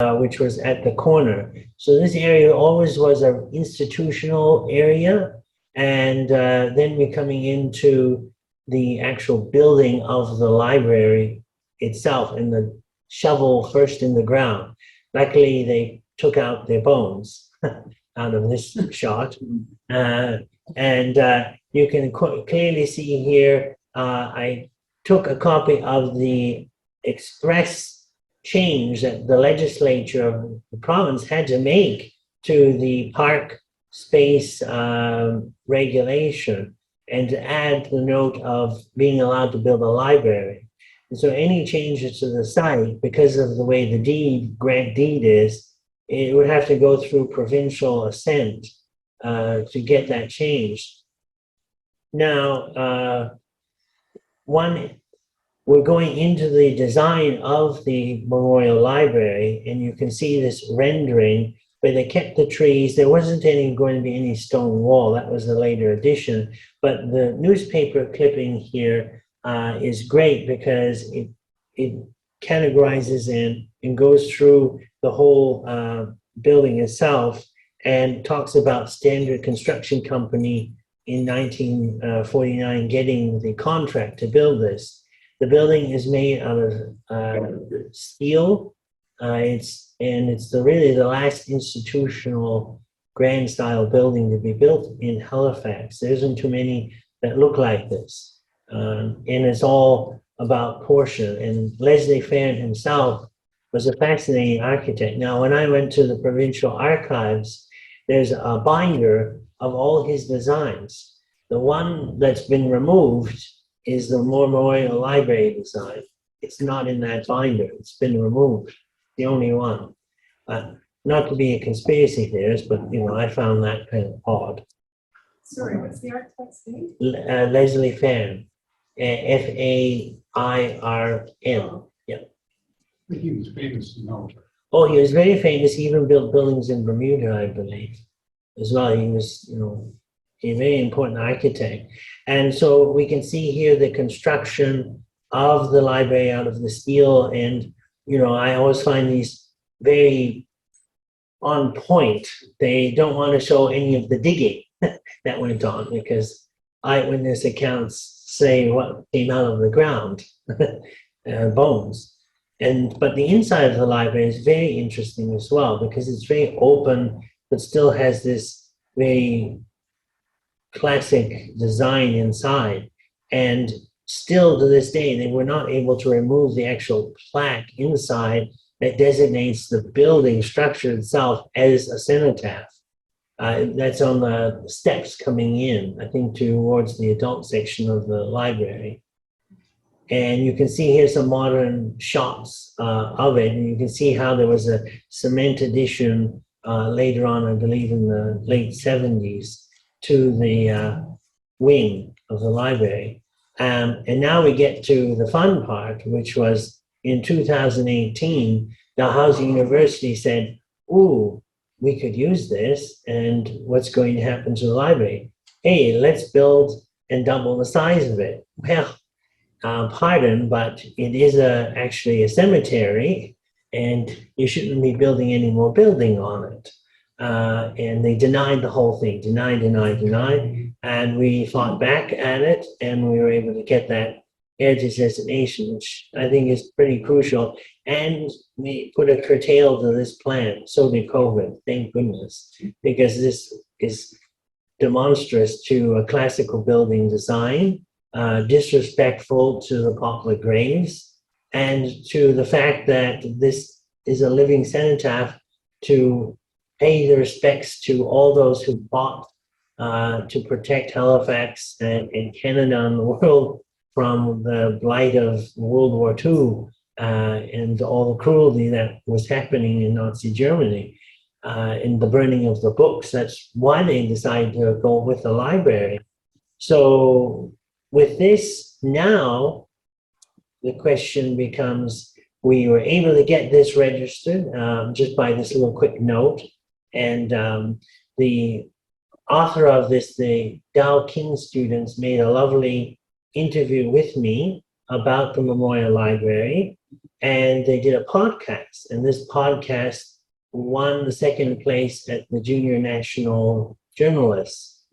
which was at the corner. So this area always was an institutional area, and then we're coming into the actual building of the library itself, and the shovel first in the ground. Luckily, they took out their bones out of this shot. And you can clearly see here, I took a copy of the express change that the legislature of the province had to make to the park space regulation, and to add the note of being allowed to build a library. And so any changes to the site, because of the way the grant deed is, it would have to go through provincial assent to get that changed. Now, we're going into the design of the Memorial Library, and you can see this rendering where they kept the trees. There wasn't going to be any stone wall. That was a later addition. But the newspaper clipping here is great because it categorizes and goes through the whole building itself and talks about Standard Construction Company in 1949 getting the contract to build this. The building is made out of steel. It's really the last institutional grand style building to be built in Halifax. There isn't too many that look like this. And it's all about portion. And Leslie Fairn himself was a fascinating architect. Now, when I went to the provincial archives, there's a binder of all his designs. The one that's been removed is the Memorial Library design. It's not in that binder. It's been removed, the only one. Not to be a conspiracy theorist, but I found that kind of odd. Sorry, what's the architect's name? Leslie Fairn, Fairn. Yeah. I think he was famous in Melbourne. Oh, he was very famous. He even built buildings in Bermuda, I believe, as well. He was, a very important architect. And so we can see here the construction of the library out of the steel. And, I always find these very on point. They don't want to show any of the digging that went on, because eyewitness accounts say what came out of the ground, bones. But the inside of the library is very interesting as well, because it's very open, but still has this very classic design inside. And still to this day, they were not able to remove the actual plaque inside that designates the building structure itself as a cenotaph. That's on the steps coming in, I think, towards the adult section of the library. And you can see here some modern shots of it, and you can see how there was a cement addition later on, I believe in the late 70s, to the wing of the library. And now we get to the fun part, which was in 2018, Dalhousie University said, ooh, we could use this, and what's going to happen to the library? Hey, let's build and double the size of it. Well, pardon, but it is actually a cemetery, and you shouldn't be building any more building on it. And they denied the whole thing, denied. And we fought back at it, and we were able to get that heritage designation, which I think is pretty crucial. And we put a curtail to this plan. So did COVID, thank goodness, because this is demonstrous to a classical building design, disrespectful to the poplar graves, and to the fact that this is a living cenotaph to pay the respects to all those who fought to protect Halifax and Canada and the world from the blight of World War II and all the cruelty that was happening in Nazi Germany and the burning of the books. That's why they decided to go with the library. So with this now, the question becomes, we were able to get this registered just by this little quick note. And the author of this, the Dow King students, made a lovely interview with me about the Memorial Library. and they did a podcast, and this podcast won the second place at the Junior National Journalists.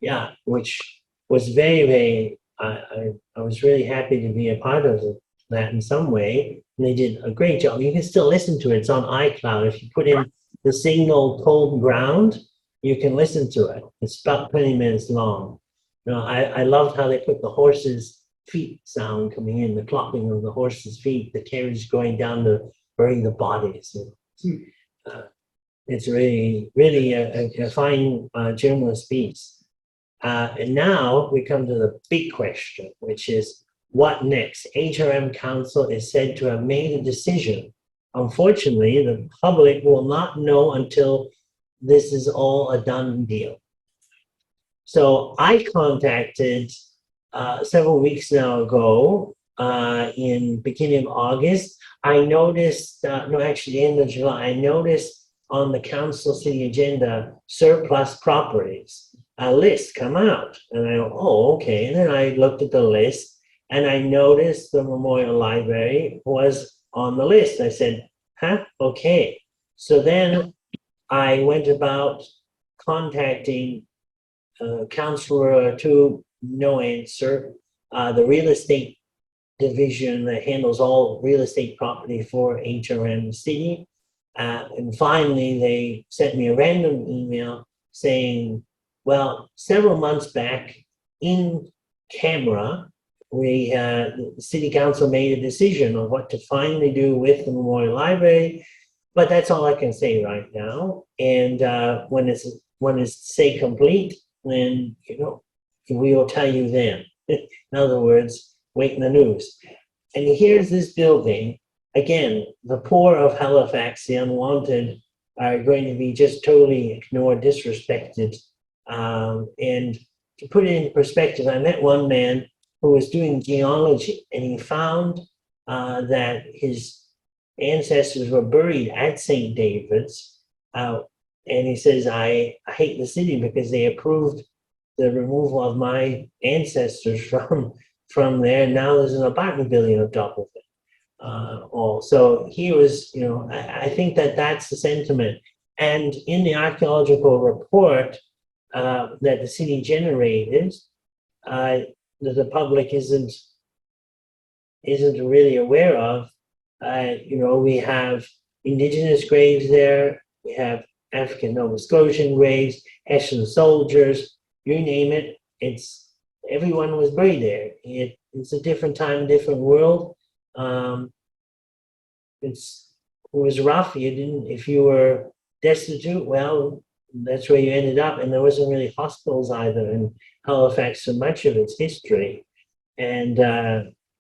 Yeah, which was very, very, I was really happy to be a part of that in some way. And they did a great job. You can still listen to it. It's on iCloud. If you put in the signal cold ground, you can listen to it. It's about 20 minutes long. You know, I loved how they put the horses' feet sound coming in, the clopping of the horses' feet, the carriage going down to bury the bodies. It's really, really a fine journalist piece. And now we come to the big question, which is what next? HRM Council is said to have made a decision. Unfortunately, the public will not know until this is all a done deal. So I contacted several weeks now ago, in beginning of August, I noticed, no, actually end of July, I noticed on the council city agenda, surplus properties, a list come out. And I go, oh, okay. And then I looked at the list and I noticed the Memorial Library was on the list. I said, huh, okay. So then I went about contacting counselor to no answer. The real estate division that handles all real estate property for HRM City. And finally, they sent me a random email saying, well, several months back in camera, the city council made a decision on what to finally do with the Memorial Library, but that's all I can say right now. And when it's say complete, then, you know, we will tell you then. In other words, wait in the news. And here's this building. Again, the poor of Halifax, the unwanted, are going to be just totally ignored, disrespected. And to put it in perspective, I met one man who was doing genealogy, and he found that his ancestors were buried at St. David's. And he says, I hate the city because they approved the removal of my ancestors from there. Now there's an apartment building on top of it. So he was, you know, I think that's the sentiment. And in the archaeological report that the city generated, that the public isn't really aware of, you know, we have indigenous graves there, we have African Nova Scotian graves, Hessian soldiers, you name it. It's everyone was buried there. It's a different time, different world. It was rough. If you were destitute, well, that's where you ended up. And there wasn't really hospitals either in Halifax so much of its history. And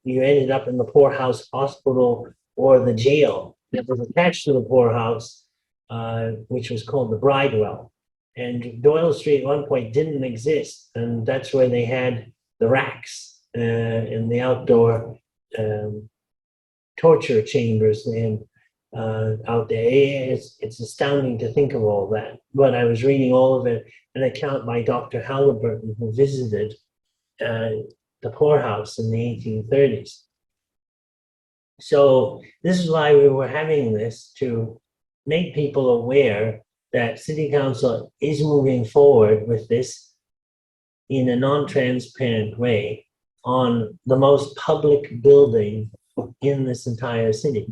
you ended up in the poorhouse hospital or the jail that was attached to the poorhouse, which was called the Bridewell. And Doyle Street at one point didn't exist. And that's where they had the racks in the outdoor torture chambers and out there. It's astounding to think of all that. But I was reading all of it, an account by Dr. Halliburton, who visited the poorhouse in the 1830s. So this is why we were having this, to make people aware that City Council is moving forward with this in a non-transparent way on the most public building in this entire city.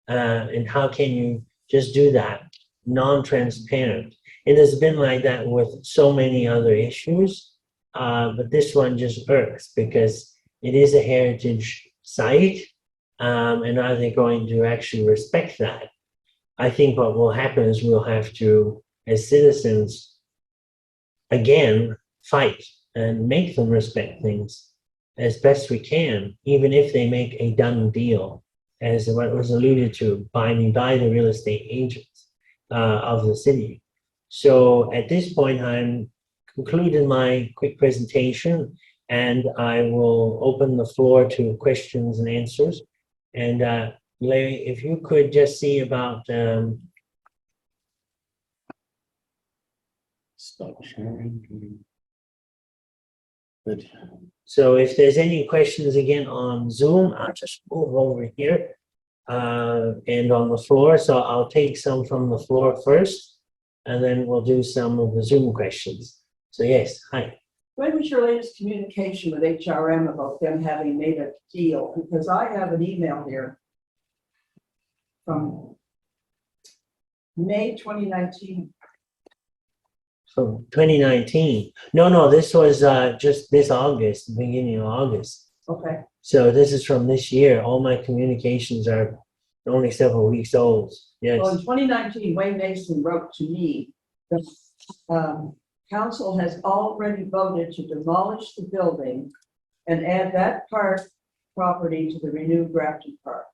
And how can you just do that non-transparent? It has been like that with so many other issues, but this one just irks because it is a heritage site. And are they going to actually respect that? I think what will happen is we'll have to, as citizens, again, fight and make them respect things as best we can, even if they make a done deal, as what was alluded to, by the real estate agents of the city. So at this point, I'm concluding my quick presentation, and I will open the floor to questions and answers. And Larry, if you could just see about Stop sharing. Good. so if there's any questions again on Zoom, I'll just move over here and on the floor. So I'll take some from the floor first, and then we'll do some of the Zoom questions. So yes, hi. When was your latest communication with HRM about them having made a deal? Because I have an email here from May 2019. From 2019. No, this was just this August, beginning of August. Okay, So this is from this year. All my communications are only several weeks old. Yes. well, in 2019, Wayne Mason wrote to me, the council has already voted to demolish the building and add that park property to the renewed Grafton Park.